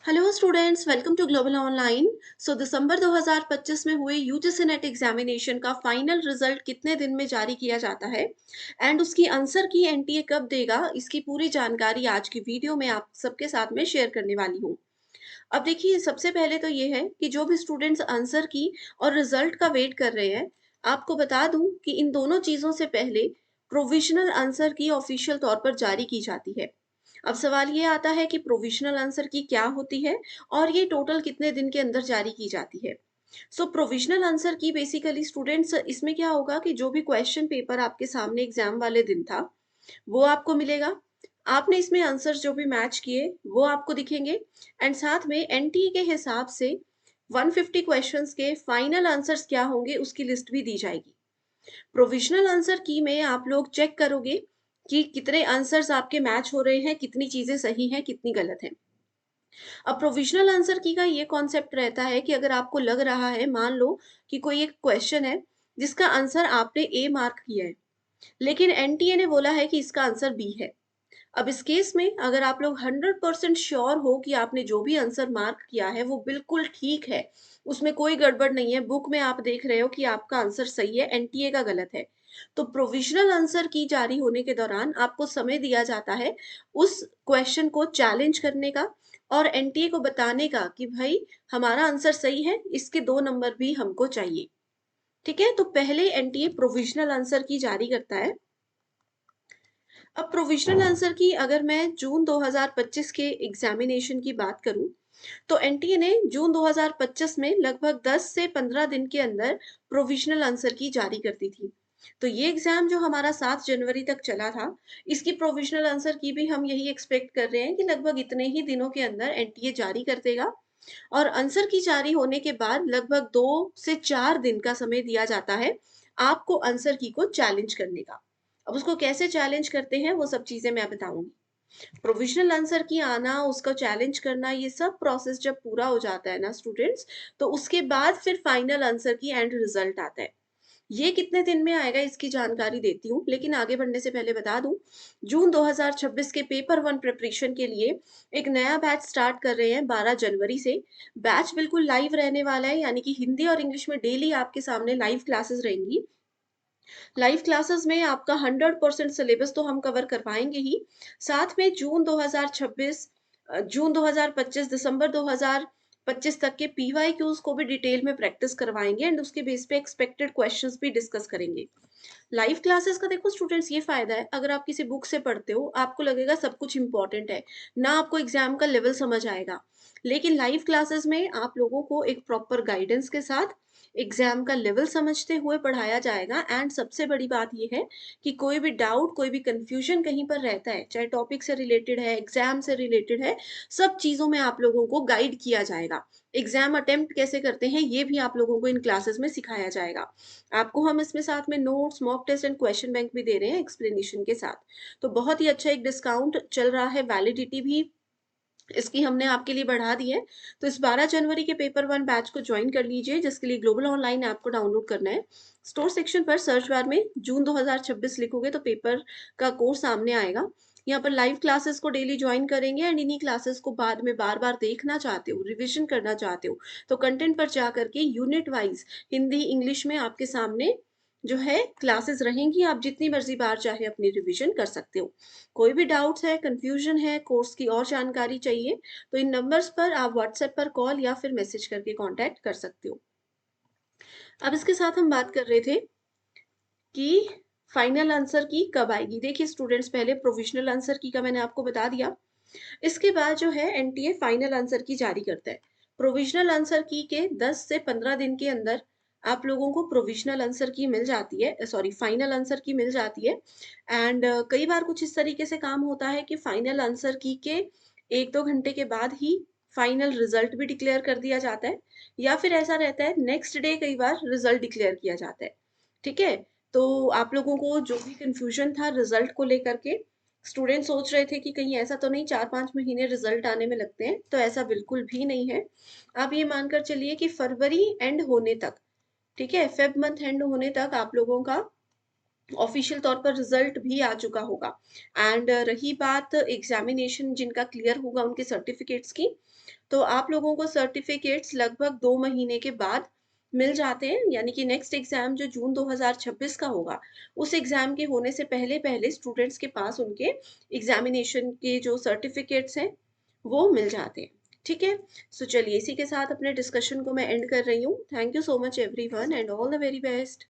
Hello students, welcome to Global Online. दिसंबर 2025 में हुए यूजीसी नेट एग्जामिनेशन का फाइनल रिजल्ट कितने दिन में जारी किया जाता है एंड उसकी आंसर की एनटीए कब देगा, इसकी पूरी जानकारी आज की वीडियो में आप सबके साथ में शेयर करने वाली हूँ। अब देखिए, सबसे पहले तो ये है कि जो भी स्टूडेंट्स आंसर की और रिजल्ट का वेट कर रहे हैं, आपको बता दूं कि इन दोनों चीज़ों से पहले प्रोविजनल आंसर की ऑफिशियल तौर पर जारी की जाती है। अब सवाल ये आता है कि प्रोविजनल आंसर की क्या होती है और ये टोटल कितने दिन के अंदर जारी की जाती है। प्रोविजनल आंसर की बेसिकली स्टूडेंट्स, इसमें क्या होगा कि जो भी क्वेश्चन पेपर आपके सामने एग्जाम वाले दिन था वो आपको मिलेगा। आपने इसमें आंसर्स जो भी मैच किए वो आपको दिखेंगे एंड साथ में एनटीए के हिसाब से 150 क्वेश्चंस के फाइनल आंसर्स क्या होंगे उसकी लिस्ट भी दी जाएगी। प्रोविजनल आंसर की में आप लोग चेक करोगे कि कितने आंसर्स आपके मैच हो रहे हैं, कितनी चीजें सही हैं, कितनी गलत हैं। अब प्रोविजनल आंसर की का ये कॉन्सेप्ट रहता है कि अगर आपको लग रहा है, मान लो कि कोई एक क्वेश्चन है जिसका आंसर आपने ए मार्क किया है, लेकिन एनटीए ने बोला है कि इसका आंसर बी है। अब इस केस में अगर आप लोग 100% श्योर हो कि आपने जो भी आंसर मार्क किया है वो बिल्कुल ठीक है, उसमें कोई गड़बड़ नहीं है, बुक में आप देख रहे हो कि आपका आंसर सही है, एनटीए का गलत है, तो प्रोविजनल आंसर की जारी होने के दौरान आपको समय दिया जाता है उस क्वेश्चन को चैलेंज करने का और एनटीए को बताने का कि भाई हमारा आंसर सही है, इसके 2 नंबर भी हमको चाहिए। ठीक है, तो पहले एनटीए प्रोविजनल आंसर की जारी करता है। अब प्रोविजनल आंसर की अगर मैं जून 2025 के एग्जामिनेशन की बात करूं, तो एनटीए ने जून 2025 में लगभग 10 से 15 दिन के अंदर प्रोविजनल आंसर की जारी कर दी थी। तो ये एग्जाम जो हमारा 7 जनवरी तक चला था, इसकी प्रोविजनल आंसर की भी हम यही एक्सपेक्ट कर रहे हैं कि लगभग इतने ही दिनों के अंदर एनटीए जारी कर देगा। और आंसर की जारी होने के बाद लगभग 2 से 4 दिन का समय दिया जाता है आपको आंसर की को चैलेंज करने का। अब उसको कैसे चैलेंज करते हैं वो सब चीजें मैं बताऊंगी। प्रोविजनल आंसर की आना, उसको चैलेंज करना, ये सब प्रोसेस जब पूरा हो जाता है ना स्टूडेंट्स, तो उसके बाद फिर फाइनल आंसर की एंड रिजल्ट आता है। ये कितने दिन में आएगा इसकी जानकारी देती हूँ, लेकिन आगे बढ़ने से पहले बता दूं, जून 2026 के पेपर वन प्रिपरेशन के लिए एक नया बैच स्टार्ट कर रहे हैं 12 जनवरी से। बैच बिल्कुल लाइव रहने वाला है, यानी कि हिंदी और इंग्लिश में डेली आपके सामने लाइव क्लासेस रहेंगी। लाइव क्लासेस में आपका 100% सिलेबस तो हम कवर करवाएंगे ही, साथ में जून 2025 दिसंबर 2025 तक के पीवाई क्यूज को भी डिटेल में प्रैक्टिस करवाएंगे एंड उसके बेस पे एक्सपेक्टेड क्वेश्चंस भी डिस्कस करेंगे। लाइव क्लासेस का देखो स्टूडेंट्स, ये फायदा है, अगर आप किसी बुक से पढ़ते हो आपको लगेगा सब कुछ इंपॉर्टेंट है, ना आपको एग्जाम का लेवल समझ आएगा। लेकिन लाइव क्लासेस में आप लोगों को एक प्रॉपर गाइडेंस के साथ एग्जाम का लेवल समझते हुए पढ़ाया जाएगा एंड सबसे बड़ी बात यह है कि कोई भी डाउट, कोई भी कंफ्यूजन कहीं पर रहता है, चाहे टॉपिक से रिलेटेड है, एग्जाम से रिलेटेड है, सब चीजों में आप लोगों को गाइड किया जाएगा। एग्जाम अटेम्प्ट कैसे करते हैं ये भी आप लोगों को इन क्लासेस में सिखाया जाएगा। आपको हम इसमें साथ में notes, mock test and question bank भी दे रहे हैं एक्सप्लेनेशन के साथ। तो बहुत ही अच्छा एक डिस्काउंट चल रहा है, वैलिडिटी भी इसकी हमने आपके लिए बढ़ा दी है। तो इस 12 जनवरी के पेपर वन बैच को ज्वाइन कर लीजिए, जिसके लिए ग्लोबल ऑनलाइन ऐप को डाउनलोड करना है। स्टोर सेक्शन पर सर्च बार में जून 2026 लिखोगे तो पेपर का कोर्स सामने आएगा। यहाँ पर लाइव क्लासेस को डेली ज्वाइन करेंगे एंड इन्हीं क्लासेस को बाद में बार बार देखना चाहते हो, रिविजन करना चाहते हो, तो कंटेंट पर जा करके यूनिट वाइज हिंदी इंग्लिश में आपके सामने जो है क्लासेस रहेंगी, आप जितनी मर्जी बार चाहे अपनी रिविजन कर सकते हो। कोई भी डाउट्स है, कंफ्यूजन है, कोर्स की और जानकारी चाहिए, तो इन नंबर्स पर आप व्हाट्सएप पर कॉल या फिर मैसेज करके कांटेक्ट कर सकते हो। अब इसके साथ हम बात कर रहे थे कि फाइनल आंसर की कब आएगी। देखिए स्टूडेंट्स, पहले प्रोविजनल आंसर की का मैंने आपको बता दिया, इसके बाद जो है एनटीए फाइनल आंसर की जारी करता है। प्रोविजनल आंसर की के 10 से 15 दिन के अंदर आप लोगों को प्रोविजनल आंसर की मिल जाती है, सॉरी फाइनल आंसर की मिल जाती है। एंड कई बार कुछ इस तरीके से काम होता है कि फाइनल आंसर की के 1-2 घंटे के बाद ही फाइनल रिजल्ट भी डिक्लेयर कर दिया जाता है, या फिर ऐसा रहता है नेक्स्ट डे कई बार रिजल्ट डिक्लेयर किया जाता है। ठीक है, तो आप लोगों को जो भी कंफ्यूजन था रिजल्ट को लेकर के, स्टूडेंट सोच रहे थे कि कहीं ऐसा तो नहीं 4-5 महीने रिजल्ट आने में लगते हैं, तो ऐसा बिल्कुल भी नहीं है। आप ये मानकर चलिए कि फरवरी एंड होने तक, ठीक है, फेब मंथ एंड होने तक आप लोगों का ऑफ़िशियल तौर पर रिज़ल्ट भी आ चुका होगा। एंड रही बात एग्ज़ामिनेशन जिनका क्लियर होगा उनके सर्टिफ़िकेट्स की, तो आप लोगों को सर्टिफ़िकेट्स लगभग 2 महीने के बाद मिल जाते हैं, यानी कि नेक्स्ट एग्ज़ाम जो जून 2026 का होगा, उस एग्ज़ाम के होने से पहले-पहले स्टूडेंट्स के पास उनके एग्ज़ामिनेशन के जो सर्टिफ़िकेट्स हैं, वो मिल जाते हैं। ठीक है? सो चलिए इसी के साथ अपने डिस्कशन को मैं एंड कर रही हूँ। Thank you so much everyone and all the very best.